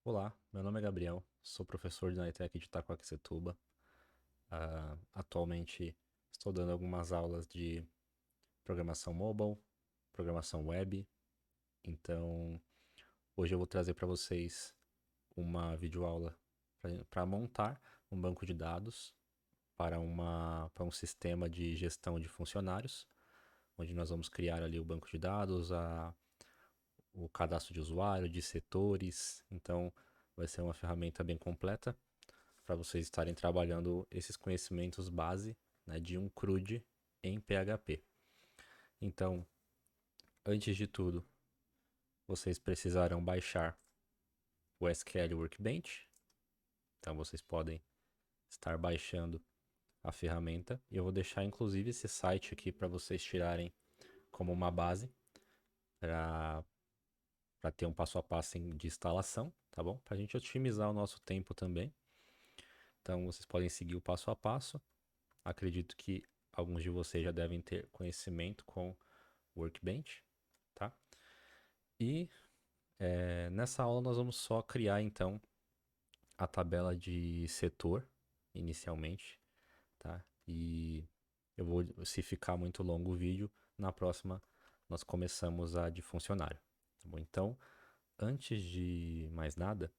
Olá, meu nome é Gabriel, sou professor na ETEC de Itacoaquecetuba. Atualmente estou dando algumas aulas de programação mobile, programação web. Então, hoje eu vou trazer para vocês uma videoaula para montar um banco de dados para um sistema de gestão de funcionários, onde nós vamos criar ali o banco de dados, o cadastro de usuário, de setores. Então, vai ser uma ferramenta bem completa para vocês estarem trabalhando esses conhecimentos base, né, de um CRUD em PHP. Então, antes de tudo, vocês precisarão baixar o SQL Workbench. Então, vocês podem estar baixando a ferramenta. E eu vou deixar inclusive esse site aqui para vocês tirarem como uma base para ter um passo a passo de instalação, tá bom? Para a gente otimizar o nosso tempo também. Então, vocês podem seguir o passo a passo. Acredito que alguns de vocês já devem ter conhecimento com Workbench, tá? E nessa aula nós vamos só criar então a tabela de setor inicialmente, tá? E eu vou, se ficar muito longo o vídeo, na próxima nós começamos a de funcionário, tá bom? Então, antes de mais nada,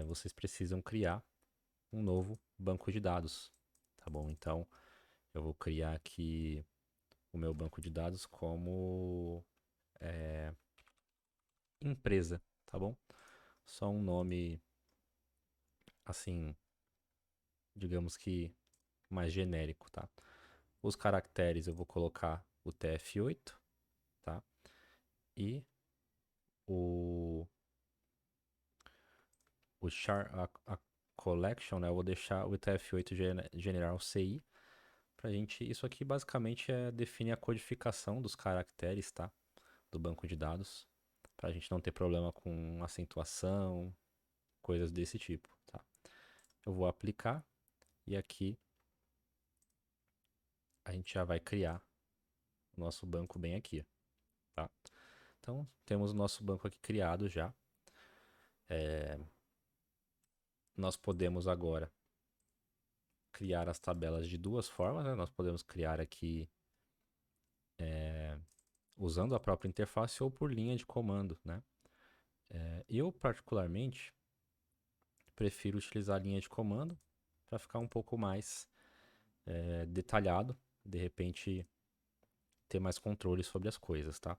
vocês precisam criar um novo banco de dados, tá bom? Então, eu vou criar aqui o meu banco de dados como empresa, tá bom? Só um nome, assim, digamos que mais genérico, tá? Os caracteres eu vou colocar o TF8, tá? E o, a collection, né? Eu vou deixar o TF8 General CI pra gente. Isso aqui basicamente definir a codificação dos caracteres, tá? Do banco de dados, pra gente não ter problema com acentuação, coisas desse tipo, tá? Eu vou aplicar e aqui a gente já vai criar o nosso banco bem aqui, tá? Então, temos o nosso banco aqui criado já. Nós podemos agora criar as tabelas de duas formas, né? Nós podemos criar aqui usando a própria interface ou por linha de comando, né? Eu, particularmente, prefiro utilizar a linha de comando para ficar um pouco mais detalhado, de repente ter mais controle sobre as coisas, tá?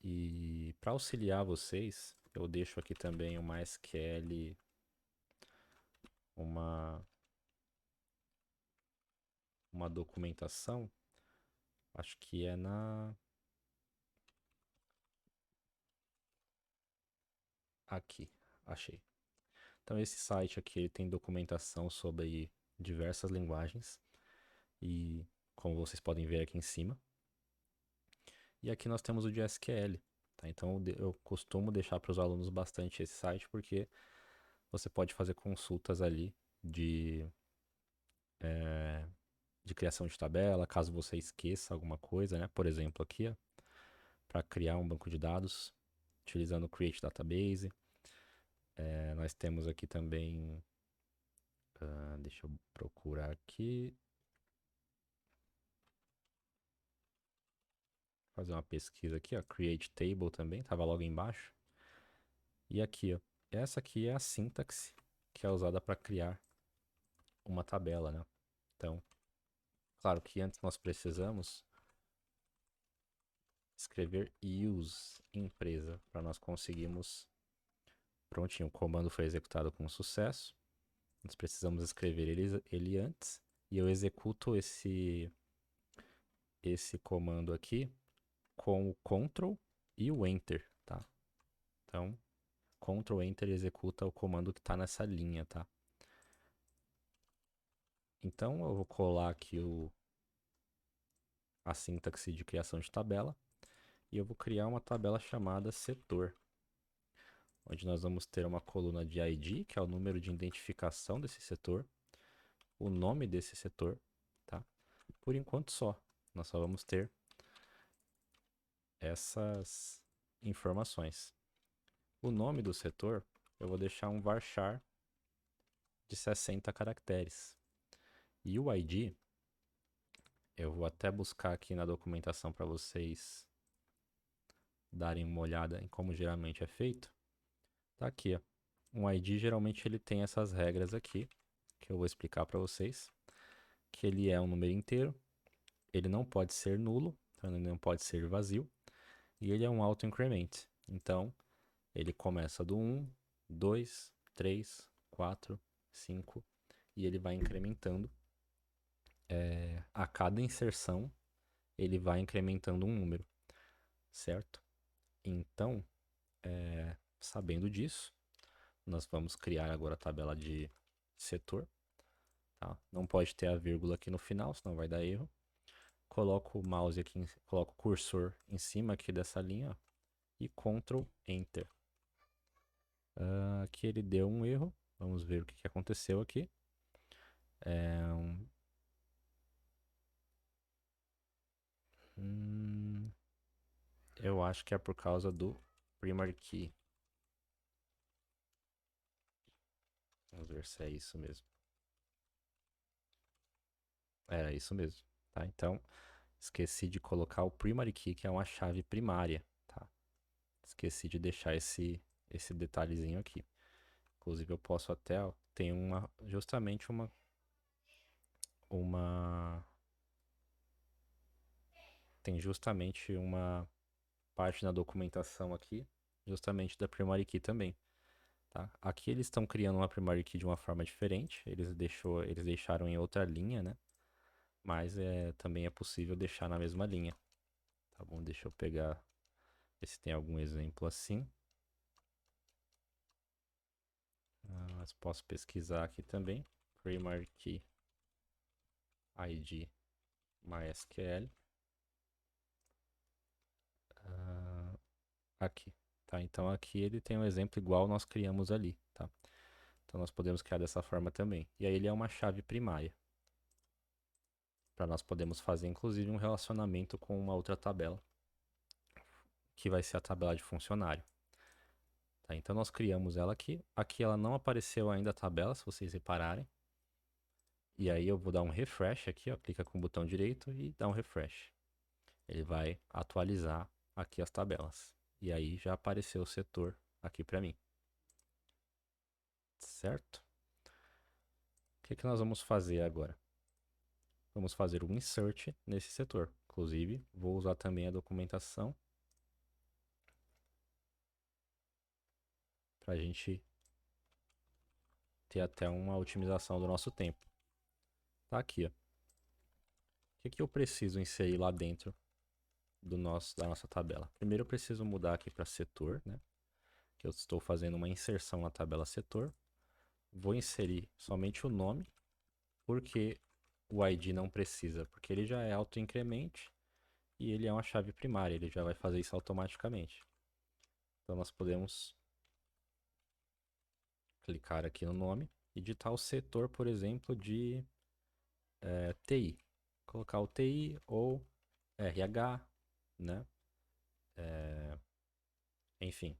E para auxiliar vocês, eu deixo aqui também uma SQL, uma, uma documentação, acho que é aqui, achei. Então esse site aqui ele tem documentação sobre diversas linguagens e como vocês podem ver aqui em cima. E aqui nós temos o de SQL, tá? Então eu costumo deixar para os alunos bastante esse site porque você pode fazer consultas ali de eh, de criação de tabela, caso você esqueça alguma coisa, né? Por exemplo, aqui, para criar um banco de dados utilizando o Create Database. Nós temos aqui também, deixa eu procurar aqui, fazer uma pesquisa aqui, ó, Create Table também, estava logo embaixo. E aqui, ó, essa aqui é a sintaxe que é usada para criar uma tabela, né? Então, claro que antes nós precisamos escrever use empresa para nós conseguirmos. Prontinho, o comando foi executado com sucesso. Nós precisamos escrever ele antes e eu executo esse comando aqui com o Ctrl e o Enter, tá? Então, Ctrl Enter executa o comando que está nessa linha, tá? Então, eu vou colar aqui a sintaxe de criação de tabela e eu vou criar uma tabela chamada setor, onde nós vamos ter uma coluna de ID, que é o número de identificação desse setor, o nome desse setor, tá? Por enquanto só. Nós só vamos ter essas informações. O nome do setor eu vou deixar um varchar de 60 caracteres. E o ID, eu vou até buscar aqui na documentação para vocês darem uma olhada em como geralmente é feito. Tá aqui, ó. Um ID geralmente ele tem essas regras aqui, que eu vou explicar para vocês, que ele é um número inteiro, ele não pode ser nulo, então ele não pode ser vazio, e ele é um auto-increment. Então, ele começa do 1, 2, 3, 4, 5, e ele vai incrementando. A cada inserção, ele vai incrementando um número, certo? Então, sabendo disso, nós vamos criar agora a tabela de setor. Tá? Não pode ter a vírgula aqui no final, senão vai dar erro. Coloco o mouse aqui, coloco o cursor em cima aqui dessa linha, ó, e Ctrl Enter. Aqui ele deu um erro. Vamos ver o que aconteceu aqui. Eu acho que é por causa do primary key. Vamos ver se é isso mesmo. Era isso mesmo, tá? Então, esqueci de colocar o primary key, que é uma chave primária, tá? Esqueci de deixar esse detalhezinho aqui. Inclusive, eu posso até, ó, tem justamente uma, tem justamente uma parte na documentação aqui, justamente da primary key também. Tá? Aqui eles estão criando uma primary key de uma forma diferente, eles deixaram em outra linha, né? Mas também é possível deixar na mesma linha. Tá bom? Deixa eu pegar, ver se tem algum exemplo assim. Mas posso pesquisar aqui também. Primary Key ID MySQL. Aqui. Tá? Então aqui ele tem um exemplo igual nós criamos ali. Tá? Então nós podemos criar dessa forma também. E aí ele é uma chave primária. Para nós podemos fazer inclusive um relacionamento com uma outra tabela, que vai ser a tabela de funcionário. Tá? Então nós criamos ela aqui. Aqui ela não apareceu ainda a tabela, se vocês repararem. E aí eu vou dar um refresh aqui, ó, clica com o botão direito e dá um refresh. Ele vai atualizar aqui as tabelas. E aí já apareceu o setor aqui para mim. Certo? O que nós vamos fazer agora? Vamos fazer um insert nesse setor. Inclusive, vou usar também a documentação para a gente ter até uma otimização do nosso tempo. Tá aqui, ó. O que eu preciso inserir lá dentro da nossa tabela? Primeiro eu preciso mudar aqui para setor, né? Que eu estou fazendo uma inserção na tabela setor. Vou inserir somente o nome, porque o ID não precisa, porque ele já é auto-incremente e ele é uma chave primária, ele já vai fazer isso automaticamente. Então nós podemos clicar aqui no nome e digitar o setor, por exemplo, de TI. Colocar o TI ou RH, né? Enfim.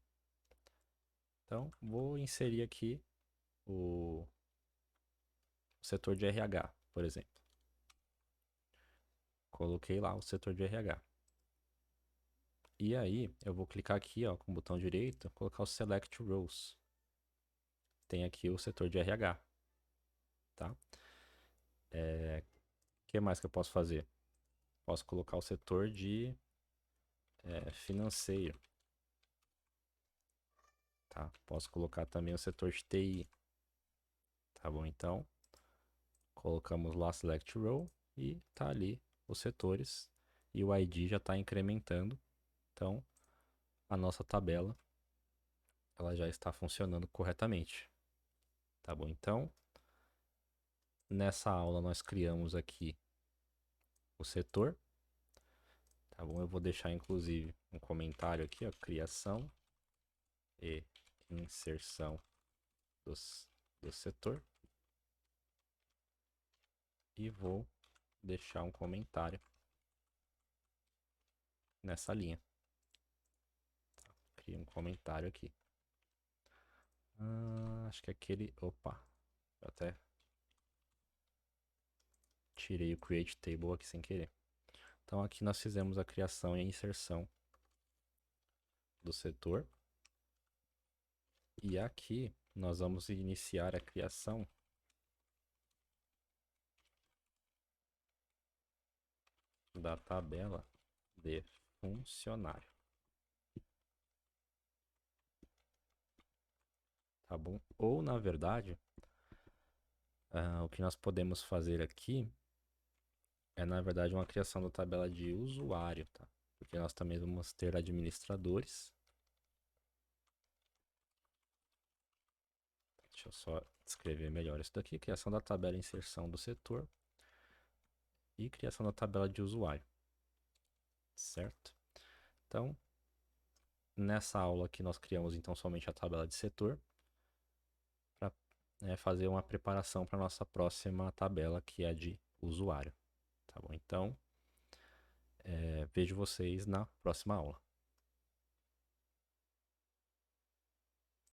Então vou inserir aqui o setor de RH, por exemplo. Coloquei lá o setor de RH. E aí eu vou clicar aqui, ó, com o botão direito, colocar o Select Rows. Tem aqui o setor de RH, tá? O que mais que eu posso fazer? Posso colocar o setor de financeiro, tá? Posso colocar também o setor de TI, tá bom? Então, colocamos lá Select Row e tá ali os setores e o ID já está incrementando. Então, a nossa tabela ela já está funcionando corretamente, tá bom? Então, nessa aula nós criamos aqui o setor, tá bom? Eu vou deixar inclusive um comentário aqui, ó, criação e inserção do setor. E vou deixar um comentário nessa linha. Cria um comentário aqui. Acho que aquele. Opa, eu até tirei o Create Table aqui sem querer. Então aqui nós fizemos a criação e a inserção do setor. E aqui nós vamos iniciar a criação da tabela de funcionário. Tá bom? Ou na verdade, o que nós podemos fazer aqui é na verdade uma criação da tabela de usuário, tá? Porque nós também vamos ter administradores. Deixa eu só descrever melhor isso daqui. Criação da tabela, inserção do setor e criação da tabela de usuário, certo? Então, nessa aula aqui nós criamos então somente a tabela de setor para fazer uma preparação para nossa próxima tabela, que é de usuário, tá bom? Então, vejo vocês na próxima aula.